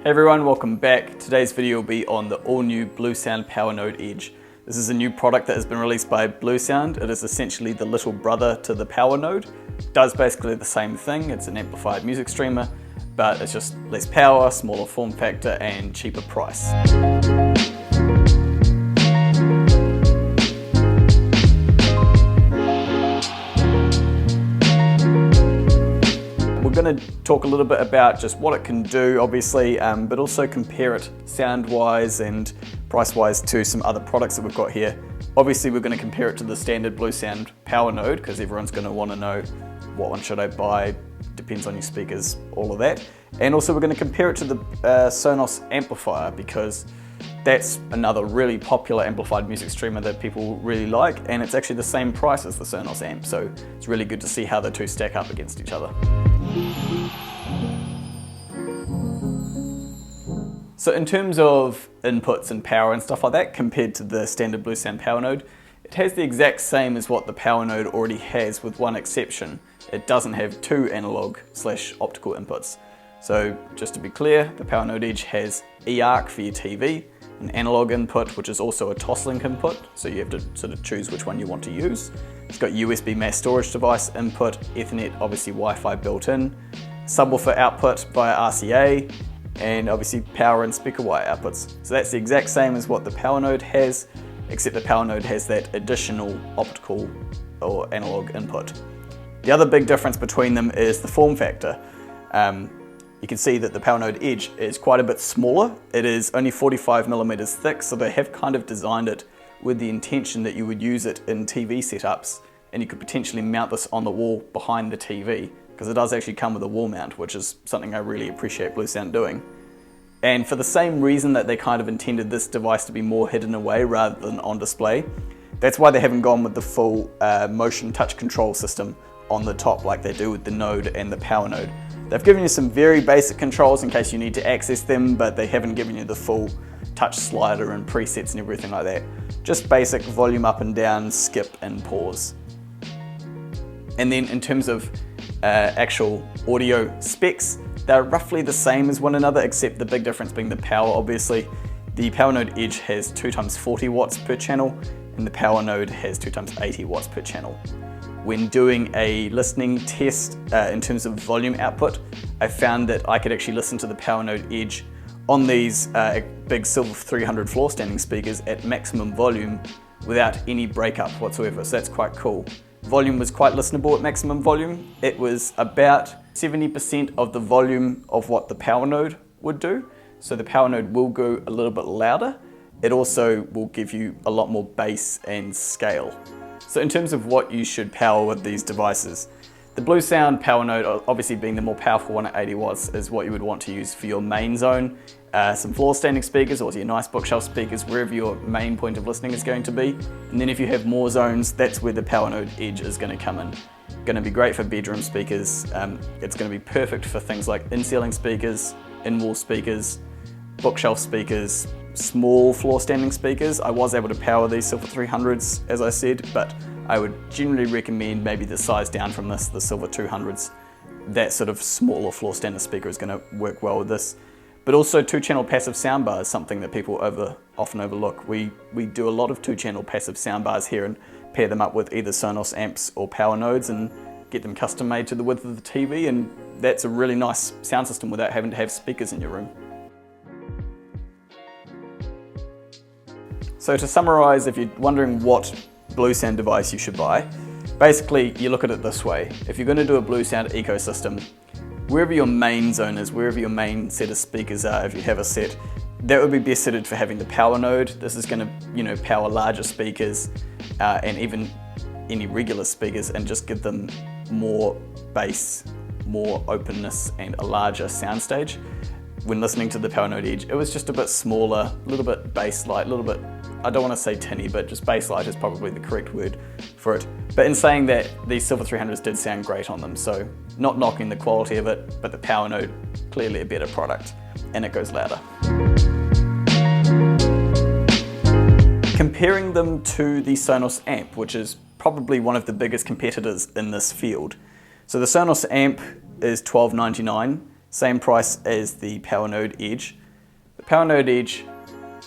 Hey everyone, welcome back. Today's video will be on the all-new Bluesound Powernode Edge. This is a new product that has been released by Bluesound. It is essentially the little brother to the Powernode. It does basically the same thing. It's an amplified music streamer, but it's just less power, smaller form factor, and cheaper price. We're going to talk a little bit about just what it can do, obviously, but also compare it sound-wise and price-wise to some other products that we've got here. Obviously, we're going to compare it to the standard Bluesound Powernode because everyone's going to want to know what one should I buy, depends on your speakers, all of that. And also we're going to compare it to the Sonos amplifier because that's another really popular amplified music streamer that people really like, and it's actually the same price as the Sonos AMP, so it's really good to see how the two stack up against each other. So in terms of inputs and power and stuff like that, compared to the standard Bluesound Powernode, it has the exact same as what the Powernode already has, with one exception. It doesn't have two analog/optical inputs. So just to be clear, the Powernode Edge has eARC for your TV, an analog input, which is also a toslink input, so you have to sort of choose which one you want to use. It's got USB mass storage device input, Ethernet, obviously Wi-Fi built in, subwoofer output via RCA, and obviously power and speaker wire outputs. So that's the exact same as what the Powernode has, except the Powernode has that additional optical or analog input. The other big difference between them is the form factor. You can see that the Powernode Edge is quite a bit smaller. It is only 45mm thick, so they have kind of designed it with the intention that you would use it in TV setups, and you could potentially mount this on the wall behind the TV, because it does actually come with a wall mount, which is something I really appreciate Bluesound doing. And for the same reason that they kind of intended this device to be more hidden away rather than on display, that's why they haven't gone with the full motion touch control system on the top like they do with the Node and the Powernode. They've given you some very basic controls in case you need to access them, but they haven't given you the full touch slider and presets and everything like that. Just basic volume up and down, skip and pause. And then in terms of actual audio specs, they're roughly the same as one another, except the big difference being the power, obviously. The Powernode Edge has 2x 40 watts per channel, and the Powernode has 2x 80 watts per channel. When doing a listening test in terms of volume output, I found that I could actually listen to the Powernode Edge on these big Silver 300 floor standing speakers at maximum volume without any breakup whatsoever, so that's quite cool. Volume was quite listenable at maximum volume. It was about 70% of the volume of what the Powernode would do, so the Powernode will go a little bit louder. It also will give you a lot more bass and scale. So in terms of what you should power with these devices, the Bluesound Powernode, obviously being the more powerful one at 80 watts, is what you would want to use for your main zone, some floor standing speakers or your nice bookshelf speakers, wherever your main point of listening is going to be. And then if you have more zones, that's where the Powernode Edge is going to come in. Going to be great for bedroom speakers. It's going to be perfect for things like in-ceiling speakers, in-wall speakers, bookshelf speakers, small floor standing speakers. I was able to power these Silver 300s, as I said, but I would generally recommend maybe the size down from this, the Silver 200s. That sort of smaller floor standing speaker is going to work well with this. But also 2-channel passive soundbar is something that people often overlook. We do a lot of 2-channel passive soundbars here and pair them up with either Sonos amps or Powernodes and get them custom made to the width of the TV, and that's a really nice sound system without having to have speakers in your room. So to summarize, if you're wondering what Bluesound device you should buy, basically you look at it this way. If you're going to do a Bluesound ecosystem, wherever your main zone is, wherever your main set of speakers are, if you have a set, that would be best suited for having the Powernode. This is going to, power larger speakers and even any regular speakers, and just give them more bass, more openness, and a larger soundstage. When listening to the Powernode Edge, it was just a bit smaller, a little bit bass light, a little bit, I don't want to say tinny, but just bass light is probably the correct word for it. But in saying that, these Silver 300s did sound great on them, so not knocking the quality of it, but the Powernode, clearly a better product, and it goes louder. Comparing them to the Sonos AMP, which is probably one of the biggest competitors in this field. So the Sonos AMP is $12.99. Same price as the Powernode Edge. The Powernode Edge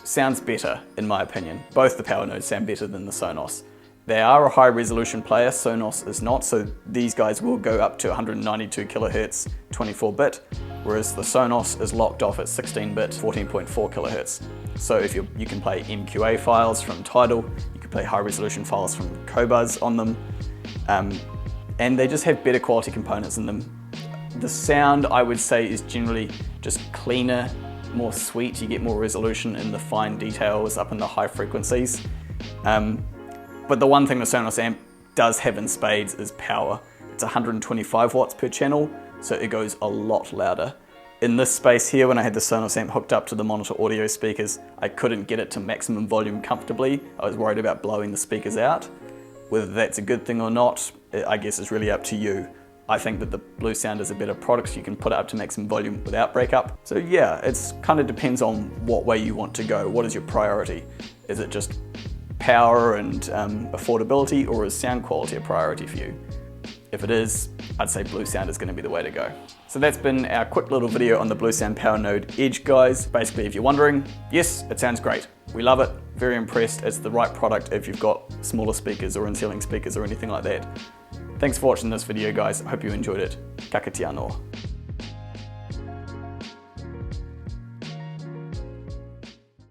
sounds better, in my opinion. Both the Powernodes sound better than the Sonos. They are a high resolution player, Sonos is not, so these guys will go up to 192 kilohertz, 24-bit, whereas the Sonos is locked off at 16-bit, 14.4 kilohertz. So if you can play MQA files from Tidal, you can play high resolution files from Qobuz on them, and they just have better quality components in them. The sound, I would say, is generally just cleaner, more sweet. You get more resolution in the fine details up in the high frequencies. But the one thing the Sonos AMP does have in spades is power. It's 125 watts per channel, so it goes a lot louder. In this space here, when I had the Sonos AMP hooked up to the monitor audio speakers, I couldn't get it to maximum volume comfortably. I was worried about blowing the speakers out. Whether that's a good thing or not, I guess is really up to you. I think that the Bluesound is a better product, so you can put it up to maximum volume without breakup. So yeah, it kind of depends on what way you want to go. What is your priority? Is it just power and affordability, or is sound quality a priority for you? If it is, I'd say Bluesound is going to be the way to go. So that's been our quick little video on the Bluesound Powernode Edge, guys. Basically, if you're wondering, yes, it sounds great. We love it, very impressed. It's the right product if you've got smaller speakers or in-ceiling speakers or anything like that. Thanks for watching this video, guys. I hope you enjoyed it. Ka kite anō.